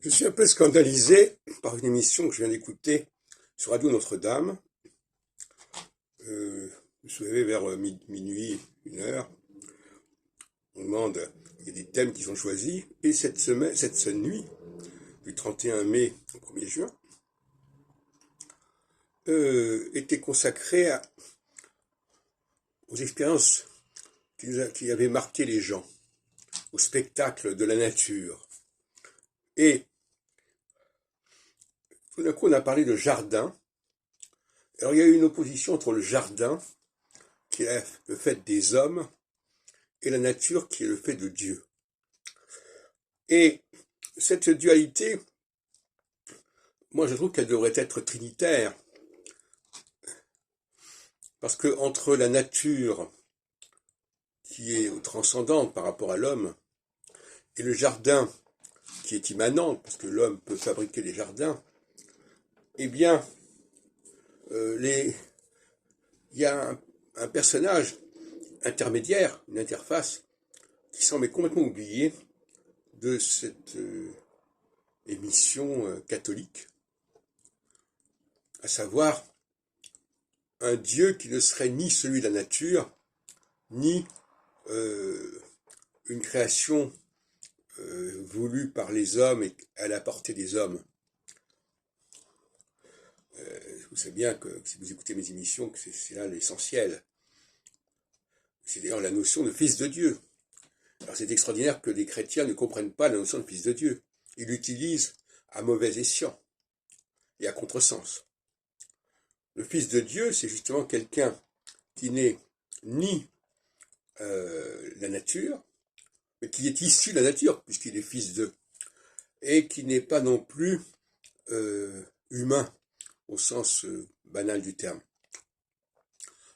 Je suis un peu scandalisé par une émission que je viens d'écouter sur Radio Notre-Dame. Je suis levé vers minuit, 1 heure. On demande, il y a des thèmes qui sont choisis. Et cette nuit, du 31 mai au 1er juin, était consacrée aux expériences qui avaient marqué les gens, au spectacle de la nature. Et tout d'un coup, on a parlé de jardin. Alors, il y a eu une opposition entre le jardin, qui est le fait des hommes, et la nature, qui est le fait de Dieu. Et cette dualité, moi je trouve qu'elle devrait être trinitaire, parce que entre la nature, qui est transcendante par rapport à l'homme, et le jardin, qui est immanent, parce que l'homme peut fabriquer des jardins, eh bien, il y a un personnage intermédiaire, une interface, qui semble complètement oublié de cette émission catholique, à savoir un Dieu qui ne serait ni celui de la nature, ni une création voulue par les hommes et à la portée des hommes. Vous savez bien que si vous écoutez mes émissions, que c'est là l'essentiel. C'est d'ailleurs la notion de fils de Dieu. Alors c'est extraordinaire que les chrétiens ne comprennent pas la notion de fils de Dieu. Ils l'utilisent à mauvais escient et à contresens. Le fils de Dieu, c'est justement quelqu'un qui n'est ni la nature, mais qui est issu de la nature, puisqu'il est fils d'eux, et qui n'est pas non plus humain, au sens banal du terme.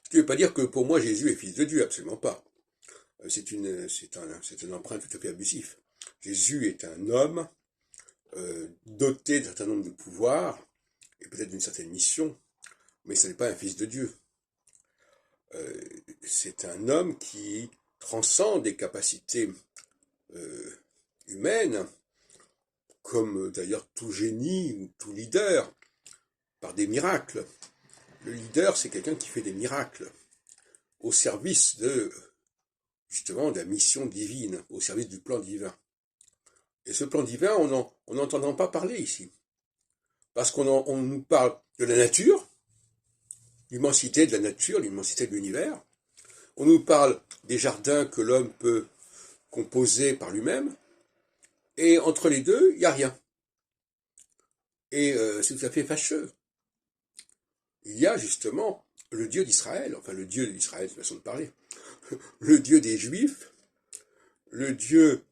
Ce qui ne veut pas dire que pour moi Jésus est fils de Dieu, absolument pas. C'est un emprunt tout à fait abusif. Jésus est un homme doté d'un certain nombre de pouvoirs, et peut-être d'une certaine mission, mais ce n'est pas un fils de Dieu. C'est un homme qui transcende des capacités humaines, comme d'ailleurs tout génie ou tout leader, par des miracles. Le leader, c'est quelqu'un qui fait des miracles au service justement, de la mission divine, au service du plan divin. Et ce plan divin, on n'entend pas parler ici. Parce qu'on nous parle de la nature, l'immensité de la nature, l'immensité de l'univers. On nous parle des jardins que l'homme peut composer par lui-même. Et entre les deux, il n'y a rien. Et c'est tout à fait fâcheux. Il y a justement le Dieu d'Israël, enfin le Dieu d'Israël, c'est une façon de parler, le Dieu des Juifs, le Dieu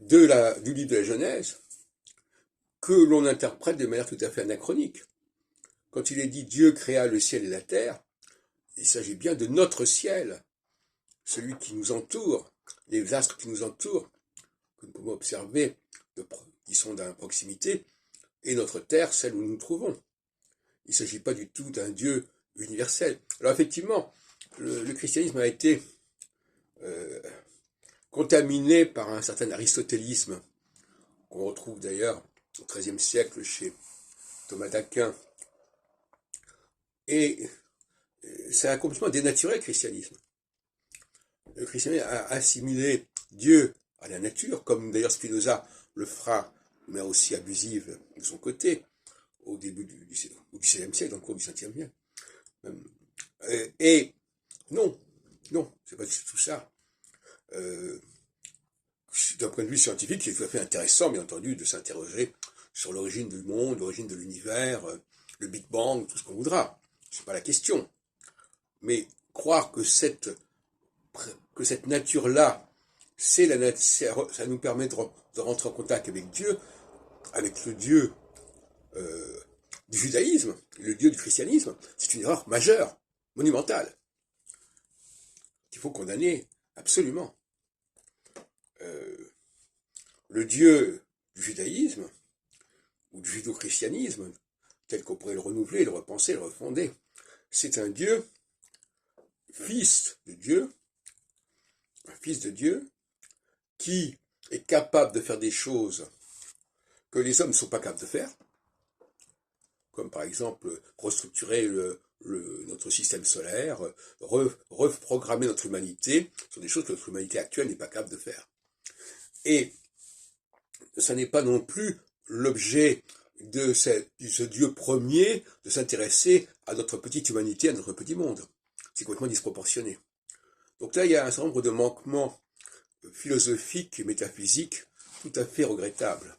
du livre de la Genèse, que l'on interprète de manière tout à fait anachronique. Quand il est dit Dieu créa le ciel et la terre, il s'agit bien de notre ciel, celui qui nous entoure, les astres qui nous entourent, que nous pouvons observer, qui sont à proximité, et notre terre, celle où nous nous trouvons. Il ne s'agit pas du tout d'un Dieu universel. Alors effectivement, le christianisme a été contaminé par un certain aristotélisme, qu'on retrouve d'ailleurs au XIIIe siècle chez Thomas d'Aquin. Et ça a complètement dénaturé le christianisme. Le christianisme a assimilé Dieu à la nature, comme d'ailleurs Spinoza le fera, mais aussi abusive de son côté, au début du XVIe siècle, dans le cours du XVe siècle. Et non, c'est pas du tout ça. D'un point de vue scientifique, c'est tout à fait intéressant, bien entendu, de s'interroger sur l'origine du monde, l'origine de l'univers, le Big Bang, tout ce qu'on voudra. C'est pas la question. Mais croire que cette nature-là, ça nous permet de rentrer en contact avec Dieu, avec le Dieu du judaïsme, le Dieu du christianisme, c'est une erreur majeure, monumentale, qu'il faut condamner absolument. Le Dieu du judaïsme, ou du judo-christianisme, tel qu'on pourrait le renouveler, le repenser, le refonder, c'est un Dieu, fils de Dieu, un fils de Dieu, qui est capable de faire des choses que les hommes ne sont pas capables de faire, comme par exemple restructurer notre système solaire, reprogrammer notre humanité, ce sont des choses que notre humanité actuelle n'est pas capable de faire. Et ça n'est pas non plus l'objet de ce Dieu premier de s'intéresser à notre petite humanité, à notre petit monde. C'est complètement disproportionné. Donc là, il y a un certain nombre de manquements philosophiques et métaphysiques tout à fait regrettables.